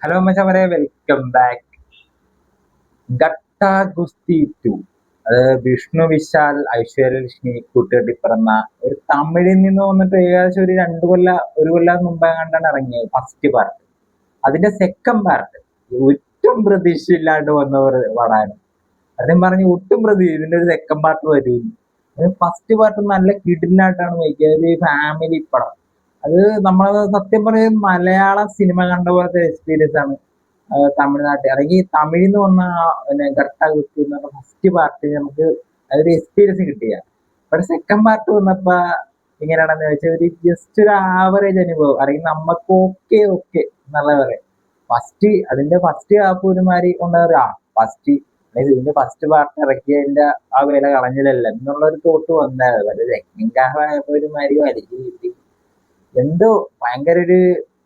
Hello മച്ചാമാരെ, welcome back. ഗട്ട ഗുസ്തി 2, അത് വിഷ്ണു വിശാൽ ഐശ്വര്യ ലക്ഷ്മി കൂട്ടുകെട്ടി പിറന്ന ഒരു തമിഴിൽ നിന്ന് വന്നിട്ട് ഏകദേശം ഒരു കൊല്ലം മുമ്പേ കണ്ടാണ് ഇറങ്ങിയത് ഫസ്റ്റ് പാർട്ട്. അതിന്റെ സെക്കൻഡ് പാർട്ട് ഒട്ടും പ്രതീക്ഷയില്ലാണ്ട് വന്ന ഒരു പടമാണ്. അതും പറഞ്ഞ് ഒട്ടും ഇതിന്റെ ഒരു സെക്കൻഡ് പാർട്ട് വരും. ഫസ്റ്റ് പാർട്ട് നല്ല കിടിലായിട്ടാണ് വയ്ക്കുക, ഒരു ഫാമിലി പടം. അത് നമ്മള് സത്യം പറയും മലയാള സിനിമ കണ്ട പോലത്തെ എക്സ്പീരിയൻസ് ആണ്. തമിഴ്നാട്ടിൽ അല്ലെങ്കിൽ തമിഴിൽ നിന്ന് വന്ന ഗട്ട ഗുസ്തി എന്ന് പറഞ്ഞ ഫസ്റ്റ് പാർട്ട് നമുക്ക് അതൊരു എക്സ്പീരിയൻസ് കിട്ടിയ. പക്ഷെ സെക്കൻഡ് പാർട്ട് വന്നപ്പോ എങ്ങനെയാണെന്ന് വെച്ചാൽ ഒരു ജസ്റ്റ് ഒരു ആവറേജ് അനുഭവം, അല്ലെങ്കിൽ നമുക്ക് ഓക്കെ എന്നുള്ള പറയാം. അതിന്റെ ഫസ്റ്റ് ഹാഫ് ഒരുമാതിരി കൊണ്ടുവരാ ഫസ്റ്റ് ഇതിന്റെ ഫസ്റ്റ് പാർട്ട് ഇറക്കിയതിന്റെ ആ വില കളഞ്ഞില്ലല്ലോ എന്നുള്ള ഒരു തോട്ട് വന്നത്. പക്ഷെ സെക്കൻഡ് ഹാഫ് ആയപ്പോ ഒരുമാതിരി വലിച്ചു കിട്ടി. എന്തോ ഭയങ്കര ഒരു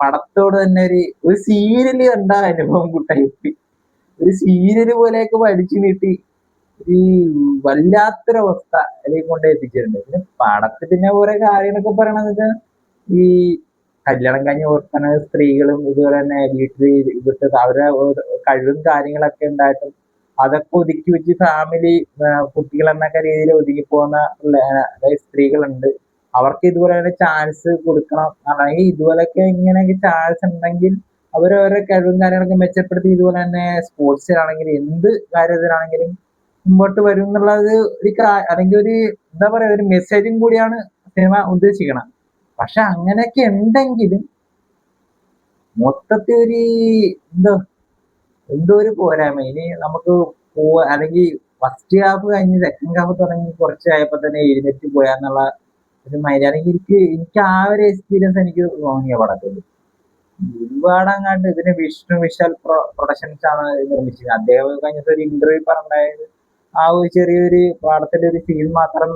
പടത്തോട് തന്നെ ഒരു സീരിയല് കണ്ട അനുഭവം കൂട്ടായി. ഒരു സീരിയല് പോലെയൊക്കെ വലിച്ചു നീട്ടി ഈ വല്ലാത്തൊരവസ്ഥ അതിലേക്ക് കൊണ്ടേ എത്തിച്ചിട്ടുണ്ട്. പിന്നെ പടത്തിന്റെ കുറെ കാര്യങ്ങളൊക്കെ പറയണെന്ന് വെച്ചാൽ ഈ കല്യാണം കഴിഞ്ഞ് ഓർക്കുന്ന സ്ത്രീകളും ഇതുപോലെ തന്നെ വീട്ടിൽ വിട്ട് അവരുടെ കഴിവും കാര്യങ്ങളൊക്കെ ഉണ്ടായിട്ടും അതൊക്കെ ഒതുക്കി വെച്ച് ഫാമിലി കുട്ടികൾ എന്നൊക്കെ രീതിയിൽ ഒതുങ്ങി പോകുന്ന സ്ത്രീകളുണ്ട്. അവർക്ക് ഇതുപോലെ തന്നെ ചാൻസ് കൊടുക്കണം. അല്ലെങ്കിൽ ഇതുപോലെയൊക്കെ ഇങ്ങനെയൊക്കെ ചാൻസ് ഉണ്ടെങ്കിൽ അവരവരുടെ കഴിവും കാര്യങ്ങളൊക്കെ മെച്ചപ്പെടുത്തി ഇതുപോലെ തന്നെ സ്പോർട്സിലാണെങ്കിലും എന്ത് കാര്യത്തിലാണെങ്കിലും മുമ്പോട്ട് വരും എന്നുള്ളത് അല്ലെങ്കിൽ ഒരു എന്താ പറയാ ഒരു മെസ്സേജും കൂടിയാണ് സിനിമ ഉദ്ദേശിക്കണം. പക്ഷെ അങ്ങനെയൊക്കെ ഉണ്ടെങ്കിലും മൊത്തത്തിൽ ഒരു എന്തോ ഒരു പോരായ്മ. ഇനി നമുക്ക് അല്ലെങ്കിൽ ഫസ്റ്റ് ഹാഫ് കഴിഞ്ഞ് സെക്കൻഡ് ഹാഫ് തുടങ്ങി കുറച്ചായപ്പോ തന്നെ എഴുന്നേറ്റ് പോയാന്നുള്ള ഒരു മര്യാദ എനിക്ക് ആ ഒരു എക്സ്പീരിയൻസ് എനിക്ക് തോന്നിയ പടത്തിൽ. ഒരുപാടങ്ങാണ്ട് ഇതിന് വിഷ്ണു വിശാൽ പ്രൊഡക്ഷൻസ് ആണ് നിർമ്മിച്ചത്. അദ്ദേഹം കഴിഞ്ഞിട്ട് ഒരു ഇന്റർവ്യൂ പറഞ്ഞിട്ടുണ്ടായത് ആ ഒരു ചെറിയൊരു പടത്തിന്റെ ഒരു സീൻ മാത്രം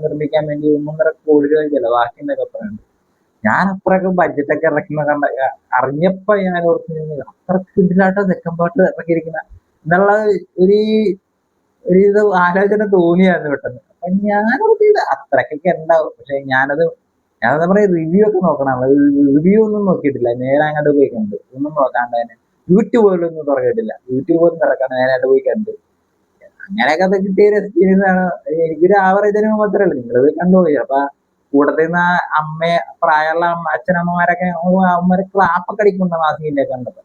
നിർമ്മിക്കാൻ വേണ്ടി 1.5 കോടി രൂപ ചെലവാക്കി എന്നൊക്കെ പറയുന്നത്. ഞാൻ അത്രയൊക്കെ ബഡ്ജറ്റൊക്കെ ഇറക്കുന്ന അറിഞ്ഞപ്പോ ഞാൻ ഓർത്ത് അത്രക്ക് ഇതിലാട്ടോ സെക്കൻഡ് പാർട്ട് ഇറക്കിയിരിക്കുന്ന എന്നുള്ള ഒരു ഇത് ആലോചന തോന്നിയായിരുന്നു പെട്ടെന്ന്. അപ്പൊ ഞാനത് അത്രക്കൊക്കെ ഉണ്ടാവും. പക്ഷെ ഞാനെന്താ പറയാ റിവ്യൂ ഒക്കെ നോക്കണം. റിവ്യൂ ഒന്നും നോക്കിയിട്ടില്ല, നേരെ അങ്ങോട്ട് പോയി കണ്ട്. ഒന്നും നോക്കാണ്ട് തന്നെ യൂട്യൂബ് പോലും ഒന്നും തുറക്കിയിട്ടില്ല. യൂട്യൂബ് ഒന്നും തുറക്കാണ്ട് നേരെ അങ്ങോട്ട് പോയി കണ്ട്. അങ്ങനെയൊക്കെ അത് കിട്ടിയ ഒരു എക്സ്പീരിയൻസ് ആണ്. എനിക്കൊരു ആവറേജ് അനുഭവം മാത്രമല്ല, നിങ്ങളത് കണ്ടുപോയി. അപ്പൊ കൂടത്തിൽ നിന്ന് പ്രായമുള്ള അച്ഛനമ്മമാരൊക്കെ അവന്മാരെ ക്ലാപ്പൊക്കെ അടിക്കുന്നുണ്ടാവും ആ സീനിന്റെ കണ്ടപ്പോ.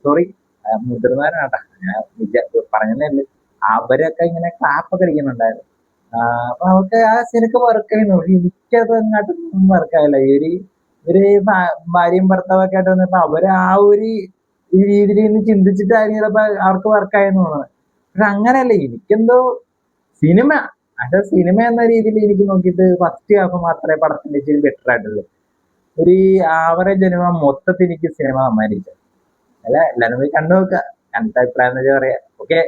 സോറി, മുതിർന്നവരാട്ടാ, ഞാൻ പറഞ്ഞതേ ഉള്ളു. അവരൊക്കെ ഇങ്ങനെ ക്ലാപ്പൊക്കെ അടിക്കുന്നുണ്ടായിരുന്നു. അപ്പൊ അവർക്ക് ആ സീനൊക്കെ വർക്ക് ചെയ്യുന്നു. പക്ഷെ എനിക്കത് അങ്ങോട്ടൊന്നും വർക്കായില്ല. ഒരു ഭാര്യയും ഭർത്താവൊക്കെ ആയിട്ട് വന്നപ്പോ അവര് ആ ഒരു ഈ രീതിയിൽ നിന്ന് ചിന്തിച്ചിട്ടായിരിക്കും ചിലപ്പോ അവർക്ക് വർക്കായെന്ന് തോന്നുന്നത്. പക്ഷെ അങ്ങനെയല്ല, എനിക്കെന്തോ സിനിമ സിനിമ എന്ന രീതിയിൽ എനിക്ക് നോക്കിയിട്ട് ഫസ്റ്റ് ഹാഫ് മാത്രമേ പടത്തിന്റെ ഇച്ചിരി ബെറ്റർ ആയിട്ടുള്ളൂ. ഒരു ആവറേജ് അനുഭവം മൊത്തത്തിൽ എനിക്ക് സിനിമ സമ്മാനിച്ചു. അല്ല, എല്ലാരും പോയി കണ്ടു നോക്കുക. എന്റെ അഭിപ്രായം എന്ന് വെച്ചാൽ പറയാ. ഓക്കെ.